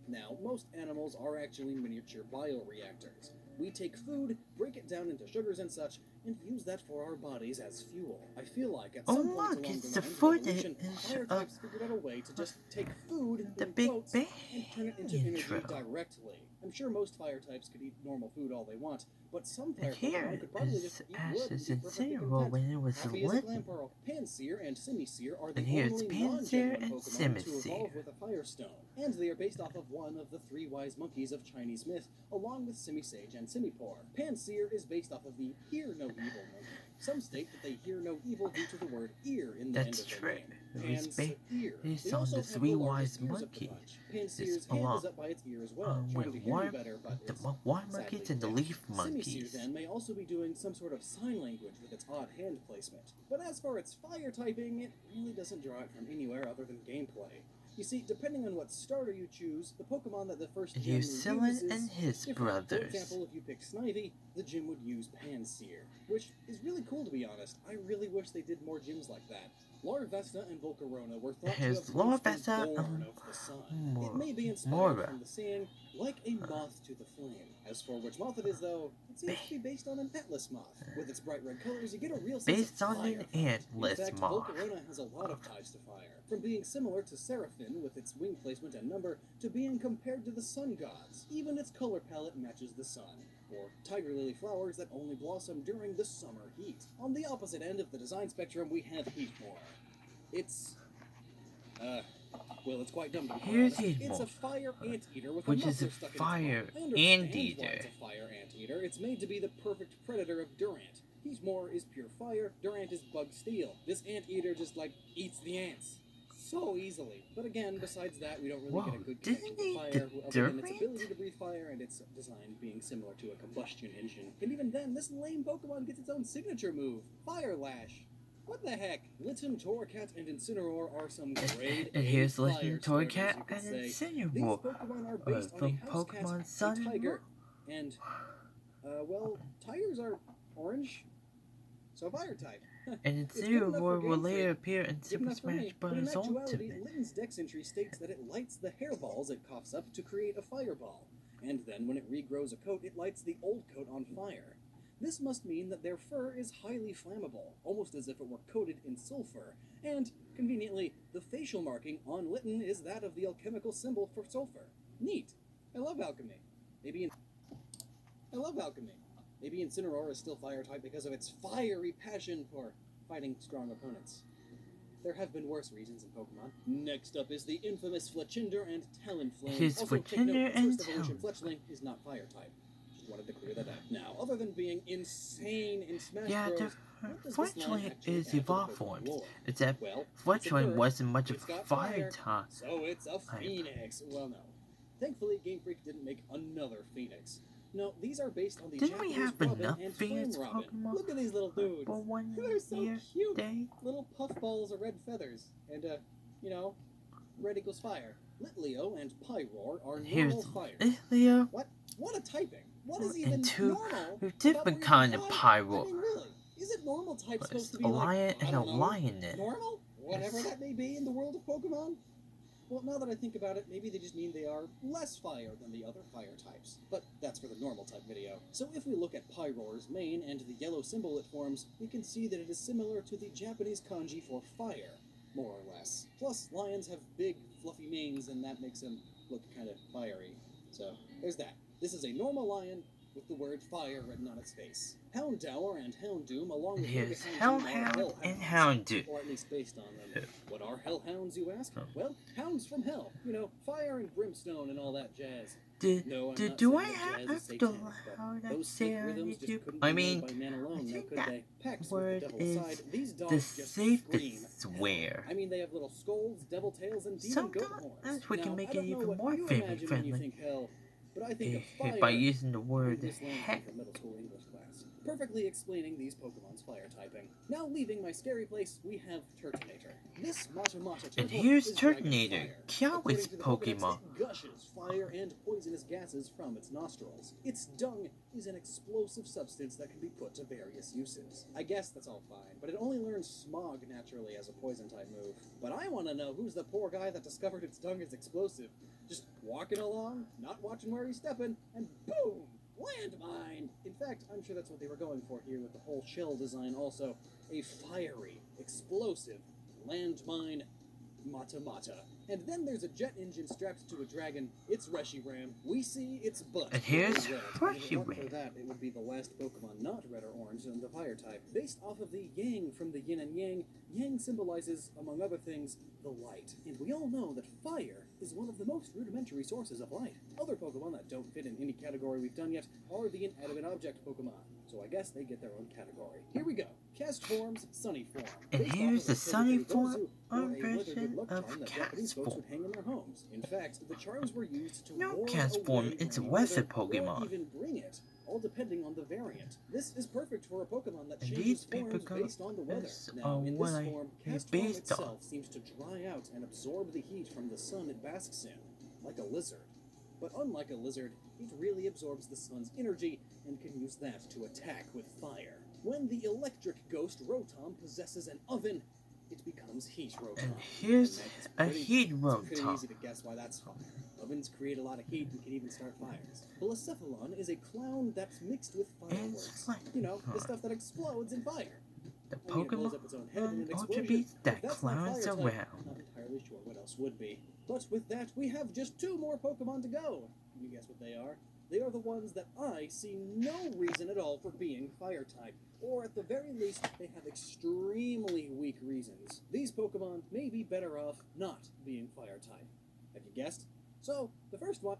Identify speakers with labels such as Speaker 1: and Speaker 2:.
Speaker 1: Now, most animals are actually miniature bioreactors. We take food, break it down into sugars and such, and use that for our bodies as fuel. I feel like at
Speaker 2: Oh
Speaker 1: some point
Speaker 2: look,
Speaker 1: along the
Speaker 2: it's the
Speaker 1: lines of
Speaker 2: footage
Speaker 1: evolution, fire
Speaker 2: of
Speaker 1: types figured out a way to just take food,
Speaker 2: the
Speaker 1: in
Speaker 2: Big
Speaker 1: quotes,
Speaker 2: Bang
Speaker 1: and turn it into
Speaker 2: intro.
Speaker 1: energy directly. I'm sure most fire types could eat normal food all they want, but some
Speaker 2: And
Speaker 1: fire Pokemon
Speaker 2: here
Speaker 1: could probably just
Speaker 2: is
Speaker 1: eat wood and
Speaker 2: Ash's
Speaker 1: be perfectly
Speaker 2: Incineroar
Speaker 1: content.
Speaker 2: when it was
Speaker 1: Happy as a
Speaker 2: little.
Speaker 1: Clamperl. Panseer and Simisear are
Speaker 2: And
Speaker 1: the
Speaker 2: here's
Speaker 1: only
Speaker 2: Panzer
Speaker 1: non-genuine
Speaker 2: and
Speaker 1: Pokemon to
Speaker 2: Simisear.
Speaker 1: evolve with a Fire Stone, and they are based off of one of the three wise monkeys of Chinese myth, along with Simisage and Simipour. Panseer is based off of the Hear No Evil monkey. Some state that they hear no evil due to the word ear in the end
Speaker 2: That's
Speaker 1: of their
Speaker 2: true.
Speaker 1: name.
Speaker 2: It was
Speaker 1: Pan-Seer.
Speaker 2: based
Speaker 1: They
Speaker 2: on
Speaker 1: also
Speaker 2: the
Speaker 1: have the
Speaker 2: three
Speaker 1: largest
Speaker 2: wise
Speaker 1: ears of the
Speaker 2: monkeys.
Speaker 1: bunch.
Speaker 2: It's
Speaker 1: Panseer's hand
Speaker 2: along
Speaker 1: is up by its ear as well, trying to
Speaker 2: with
Speaker 1: hear you better, but
Speaker 2: the
Speaker 1: it's
Speaker 2: water
Speaker 1: sadly
Speaker 2: monkeys and the
Speaker 1: deaf.
Speaker 2: leaf
Speaker 1: Simisear
Speaker 2: monkeys.
Speaker 1: then may also be doing some sort of sign language with its odd hand placement. But as for its fire typing, it really doesn't draw it from anywhere other than gameplay. You see, depending on what starter you choose, the Pokemon that the first gym
Speaker 2: Here's Sylvan
Speaker 1: uses
Speaker 2: and his
Speaker 1: different.
Speaker 2: brothers.
Speaker 1: For example, if you pick Snivy, the gym would use Panseer, which is really cool to be honest. I really wish they did more gyms like that. Larvesta and Volcarona were thought to have
Speaker 2: Here's
Speaker 1: once been
Speaker 2: Larvesta
Speaker 1: born of the sun. It may be inspired
Speaker 2: Mora.
Speaker 1: from the saying, like a moth to the flame. As for which moth it is, though, it seems to be based on an Atlas moth. With its bright red colors, you get a real sense
Speaker 2: Based
Speaker 1: of
Speaker 2: on
Speaker 1: fire
Speaker 2: an
Speaker 1: from it.
Speaker 2: Atlas
Speaker 1: In fact,
Speaker 2: moth.
Speaker 1: Volcarona has a lot of ties to fire, from being similar to Seraphim with its wing placement and number, to being compared to the sun gods. Even its color palette matches the sun, or tiger lily flowers that only blossom during the summer heat. On the opposite end of the design spectrum, we have Heatmore. It's well, it's quite dumb to be quite
Speaker 2: Here's
Speaker 1: honest. It's a
Speaker 2: Heatmore,
Speaker 1: fire anteater with
Speaker 2: which
Speaker 1: a
Speaker 2: is a
Speaker 1: muffler stuck in its
Speaker 2: fire
Speaker 1: butt. I understand
Speaker 2: anteater.
Speaker 1: why it's a fire anteater. It's made to be the perfect predator of Durant. Heatmore is pure fire, Durant is bug steel. This anteater just, like, eats the ants so easily. But again, besides that, we don't really get a good connection to fire, other than its ability to breathe fire and its design being similar to a combustion engine. And even then, this lame Pokemon gets its own signature move, Fire Lash. What the heck? Litten, Torracat, and Incineroar are some grade
Speaker 2: And
Speaker 1: A
Speaker 2: here's
Speaker 1: fire
Speaker 2: Litten,
Speaker 1: starters,
Speaker 2: Torracat,
Speaker 1: you could
Speaker 2: and
Speaker 1: say. These
Speaker 2: Incineroar
Speaker 1: Pokemon are based on
Speaker 2: from
Speaker 1: a house cat,
Speaker 2: Pokemon Sun
Speaker 1: a
Speaker 2: and
Speaker 1: tiger,
Speaker 2: Moon.
Speaker 1: and, well, tigers are orange, so fire type.
Speaker 2: And
Speaker 1: It's good enough for
Speaker 2: Incineroar will
Speaker 1: Game
Speaker 2: later
Speaker 1: Freak.
Speaker 2: appear in
Speaker 1: Good
Speaker 2: Super
Speaker 1: enough for
Speaker 2: Smash
Speaker 1: me, but in
Speaker 2: Bros.
Speaker 1: actuality,
Speaker 2: Ultimate.
Speaker 1: Litten's dex entry states that it lights the hairballs it coughs up to create a fireball, and then when it regrows a coat, it lights the old coat on fire. This must mean that their fur is highly flammable, almost as if it were coated in sulfur, and, conveniently, the facial marking on Litten is that of the alchemical symbol for sulfur. Neat. I love alchemy. Maybe Incineroar is still fire type because of its fiery passion for fighting strong opponents. There have been worse reasons in Pokemon. Next up is the infamous Fletchinder and Talonflame.
Speaker 2: His
Speaker 1: Also, take note,
Speaker 2: Fletchinder
Speaker 1: its
Speaker 2: and
Speaker 1: first evolution,
Speaker 2: Talonflame.
Speaker 1: Fletchling, is not fire type. Just wanted to clear that up. Now, other than being insane in Smash
Speaker 2: Yeah,
Speaker 1: Bros.,
Speaker 2: the
Speaker 1: what does this line
Speaker 2: Fletchling
Speaker 1: actually
Speaker 2: is
Speaker 1: add to the
Speaker 2: evolved
Speaker 1: Pokemon
Speaker 2: forms.
Speaker 1: lore?
Speaker 2: It's that
Speaker 1: Well, it's a
Speaker 2: Fletchling
Speaker 1: bird,
Speaker 2: wasn't much of
Speaker 1: it's
Speaker 2: a
Speaker 1: got
Speaker 2: fire
Speaker 1: fire,
Speaker 2: type.
Speaker 1: so it's a phoenix. Well, no. Thankfully, Game Freak didn't make another phoenix. No, these are based on the
Speaker 2: Didn't we
Speaker 1: Japanese
Speaker 2: have
Speaker 1: Robin
Speaker 2: enough
Speaker 1: and Flame
Speaker 2: Phoenix
Speaker 1: Robin.
Speaker 2: Pokemon
Speaker 1: Look at these little dudes.
Speaker 2: for one
Speaker 1: They're so
Speaker 2: year
Speaker 1: cute.
Speaker 2: day?
Speaker 1: Little puffballs of red feathers. And, red equals fire. Litleo and Pyroar are
Speaker 2: Here's
Speaker 1: normal fire.
Speaker 2: Leo
Speaker 1: What? What a typing. What is even
Speaker 2: and two
Speaker 1: normal?
Speaker 2: different kind of Pyroar.
Speaker 1: I mean, really, isn't normal type
Speaker 2: But
Speaker 1: supposed
Speaker 2: it's
Speaker 1: to be
Speaker 2: a
Speaker 1: like,
Speaker 2: lion
Speaker 1: I
Speaker 2: and a
Speaker 1: don't know,
Speaker 2: lioness.
Speaker 1: normal? Whatever that may be in the world of Pokemon? Well, now that I think about it, maybe they just mean they are less fire than the other fire types. But that's for the normal type video. So if we look at Pyroar's mane and the yellow symbol it forms, we can see that it is similar to the Japanese kanji for fire, more or less. Plus, lions have big, fluffy manes, and that makes them look kind of fiery. So, there's that. This is a normal lion with the word fire written on its face. Houndour and Houndoom, along with
Speaker 2: Here's
Speaker 1: Gigahoundoom, are
Speaker 2: Hellhound and
Speaker 1: hellhounds.
Speaker 2: Houndoom.
Speaker 1: Or at least based on them. What are hellhounds, you ask? Well, hounds from hell. You know, fire and brimstone and all that jazz. No, I'm not
Speaker 2: Do
Speaker 1: saying
Speaker 2: I
Speaker 1: that
Speaker 2: have
Speaker 1: jazz is
Speaker 2: to
Speaker 1: satanic, but
Speaker 2: how that
Speaker 1: those
Speaker 2: say
Speaker 1: sick
Speaker 2: on
Speaker 1: rhythms just
Speaker 2: YouTube?
Speaker 1: couldn't
Speaker 2: I
Speaker 1: be
Speaker 2: mean,
Speaker 1: made by man alone,
Speaker 2: I
Speaker 1: now
Speaker 2: think
Speaker 1: could
Speaker 2: that
Speaker 1: they? Packed
Speaker 2: word
Speaker 1: with the devil
Speaker 2: is
Speaker 1: aside, these
Speaker 2: the
Speaker 1: dogs just scream
Speaker 2: safest swear.
Speaker 1: I mean, they have little skulls, devil tails, and demon goat horns.
Speaker 2: Sometimes we can
Speaker 1: Now,
Speaker 2: make
Speaker 1: I
Speaker 2: it
Speaker 1: don't know
Speaker 2: even
Speaker 1: what
Speaker 2: more
Speaker 1: you
Speaker 2: family
Speaker 1: imagine when you
Speaker 2: friendly
Speaker 1: think hell, but I think of fire.
Speaker 2: by using the word
Speaker 1: This line came
Speaker 2: heck.
Speaker 1: from middle school English class. perfectly explaining these Pokemon's fire typing. Now leaving my scary place, we have Turtonator. This Mata
Speaker 2: And
Speaker 1: turtle
Speaker 2: here's
Speaker 1: is Dragon
Speaker 2: Turtonator,
Speaker 1: Fire.
Speaker 2: Kiawe's
Speaker 1: According to the Pokedex,
Speaker 2: Pokemon.
Speaker 1: it gushes fire and poisonous gases from its nostrils. Its dung is an explosive substance that can be put to various uses. I guess that's all fine, but it only learns Smog naturally as a poison-type move. But I want to know who's the poor guy that discovered its dung is explosive. Just walking along, not watching where he's stepping, and boom! Landmine! In fact, I'm sure that's what they were going for here with the whole shell design also. A fiery, explosive, landmine Mata. And then there's a jet engine strapped to a dragon. It's Reshiram. We see its butt.
Speaker 2: And here's
Speaker 1: red. And if it weren't for
Speaker 2: Reshiram.
Speaker 1: that, it would be the last Pokemon not red or orange in the fire type. Based off of the Yang from the Yin and Yang, Yang symbolizes, among other things, the light. And we all know that fire is one of the most rudimentary sources of light. Other Pokemon that don't fit in any category we've done yet are the inanimate object Pokemon. So I guess they get their own category. Here we go. Cast forms, Sunny form.
Speaker 2: And
Speaker 1: Based
Speaker 2: here's
Speaker 1: off
Speaker 2: the
Speaker 1: of
Speaker 2: Sunny
Speaker 1: Gozu,
Speaker 2: form
Speaker 1: or a weather
Speaker 2: version
Speaker 1: good luck
Speaker 2: of
Speaker 1: charm that
Speaker 2: Cat's
Speaker 1: Japanese folks
Speaker 2: form.
Speaker 1: would hang in their homes. In fact, the charms were used to
Speaker 2: No
Speaker 1: ward
Speaker 2: Cat's
Speaker 1: away
Speaker 2: form, it's a
Speaker 1: rainy
Speaker 2: weather
Speaker 1: weather, or
Speaker 2: Pokemon.
Speaker 1: even bring it, all depending on the variant. This is perfect for a Pokemon that
Speaker 2: And
Speaker 1: changes
Speaker 2: these
Speaker 1: forms
Speaker 2: Pokemon
Speaker 1: based on the weather.
Speaker 2: is
Speaker 1: Now, in
Speaker 2: what
Speaker 1: this
Speaker 2: I
Speaker 1: form,
Speaker 2: is
Speaker 1: Cast form
Speaker 2: based on.
Speaker 1: itself seems to dry out and absorb the heat from the sun it basks in, like a lizard. But unlike a lizard, it really absorbs the sun's energy and can use that to attack with fire. When the electric ghost Rotom possesses an oven, it becomes Heat Rotom.
Speaker 2: And here's
Speaker 1: And
Speaker 2: a Heat
Speaker 1: it's pretty
Speaker 2: Rotom.
Speaker 1: easy to guess why that's fire. Ovens create a lot of heat and can even start fires. Blacephalon is a clown that's mixed with fireworks. You know, the stuff that explodes in fire.
Speaker 2: The
Speaker 1: I mean, it blows
Speaker 2: Pokemon
Speaker 1: up its own head in an
Speaker 2: Ultra
Speaker 1: explosion.
Speaker 2: Beast
Speaker 1: If
Speaker 2: that
Speaker 1: that's not
Speaker 2: clowns
Speaker 1: fire type,
Speaker 2: around.
Speaker 1: not entirely sure what else would be. But with that, we have just 2 more Pokemon to go. Can you guess what they are? They are the ones that I see no reason at all for being fire type, or at the very least, they have extremely weak reasons. These Pokemon may be better off not being fire type. Have you guessed? So, the first one...